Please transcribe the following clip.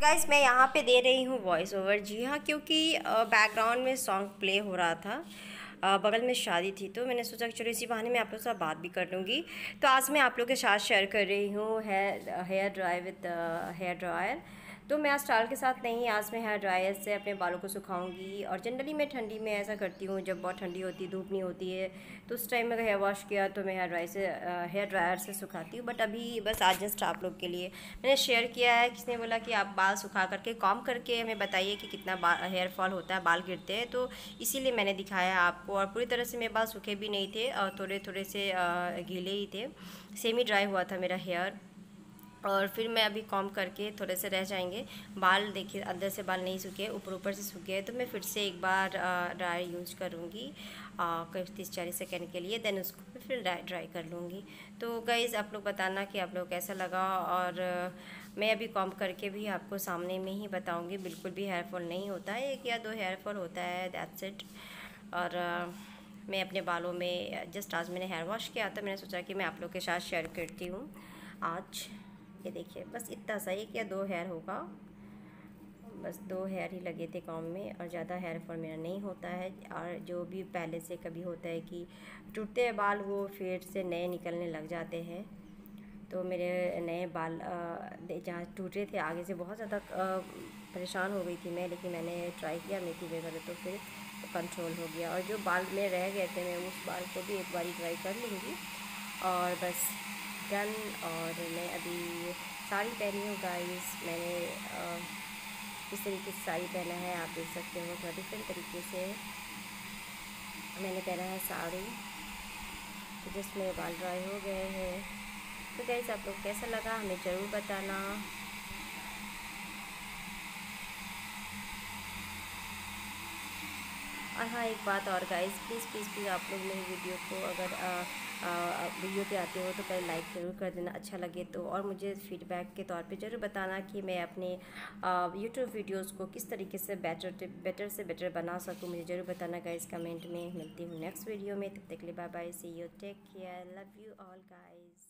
Guys मैं यहाँ पे दे रही हूँ वॉइस ओवर। जी हाँ, क्योंकि बैकग्राउंड में सॉन्ग प्ले हो रहा था। बगल में शादी थी तो मैंने सोचा कि चलो इसी बहाने मैं आप लोग से बात भी कर लूँगी। तो आज मैं आप लोग के साथ शेयर कर रही हूँ hair dry with hair dryer. तो मैं आज टाल के साथ नहीं, आज मैं हेयर ड्रायर से अपने बालों को सुखाऊंगी। और जनरली मैं ठंडी में ऐसा करती हूँ, जब बहुत ठंडी होती है, धूप नहीं होती है, तो उस टाइम में अगर हेयर वॉश किया तो मैं हेयर ड्रायर से सुखाती हूँ। बट अभी बस आज जस्ट आप लोग के लिए मैंने शेयर किया है। किसने बोला कि आप बाल सुखा करके कॉम करके हमें बताइए कि कितना हेयर फॉल होता है, बाल गिरते हैं, तो इसीलिए मैंने दिखाया आपको। और पूरी तरह से मेरे बाल सूखे भी नहीं थे और थोड़े थोड़े से गीले ही थे, सेमी ड्राई हुआ था मेरा हेयर। और फिर मैं अभी कॉम करके थोड़े से रह जाएंगे बाल। देखिए अंदर से बाल नहीं सूखे, ऊपर ऊपर से सूखे हैं, तो मैं फिर से एक बार ड्राई यूज़ करूँगी करीब 30-40 सेकेंड के लिए। देन उसको मैं फिर ड्राई कर लूँगी। तो गाइज़ आप लोग बताना कि आप लोग कैसा लगा। और मैं अभी कॉम करके भी आपको सामने में ही बताऊँगी। बिल्कुल भी हेयर फॉल नहीं होता है, 1 या 2 हेयर फॉल होता है, दैट्स इट। और मैं अपने बालों में जस्ट आज मैंने हेयर वॉश किया था, मैंने सोचा कि मैं आप लोग के साथ शेयर करती हूँ आज। ये देखिए बस इतना सा 1 या 2 हेयर होगा, बस 2 हेयर ही लगे थे कॉम में, और ज़्यादा हेयर फॉल मेरा नहीं होता है। और जो भी पहले से कभी होता है कि टूटते हैं बाल, वो फिर से नए निकलने लग जाते हैं। तो मेरे नए बाल जहाँ टूटे थे आगे से बहुत ज़्यादा परेशान हो गई थी मैं, लेकिन मैंने ट्राई किया मेथी वगैरह, तो फिर कंट्रोल हो गया। और जो बाल में रह गए थे मैं उस बाल को भी एक बारी ट्राई कर लूँगी। और बस डन। और मैं अभी साड़ी पहनी हूँ गाइस। मैंने इस तरीके से साड़ी पहना है, आप देख सकते हो थोड़ा डिफरेंट तरीके से मैंने पहना है साड़ी। तो जस्ट मेरे बाल ड्राई हो गए हैं। तो गाइस आप लोग कैसा लगा हमें ज़रूर बताना। और हाँ, एक बात और गाइस, प्लीज़ प्लीज़ प्लीज़ आप लोग मेरी वीडियो को अगर वीडियो पे आते हो तो पहले लाइक ज़रूर कर देना, अच्छा लगे तो। और मुझे फीडबैक के तौर पे ज़रूर बताना कि मैं अपने यूट्यूब वीडियोस को किस तरीके से बेटर से बेटर बना सकूँ। मुझे ज़रूर बताना गाइस कमेंट में। मिलती हूँ नेक्स्ट वीडियो में, तब तक के लिए bye bye, see you, take care, love you all guys.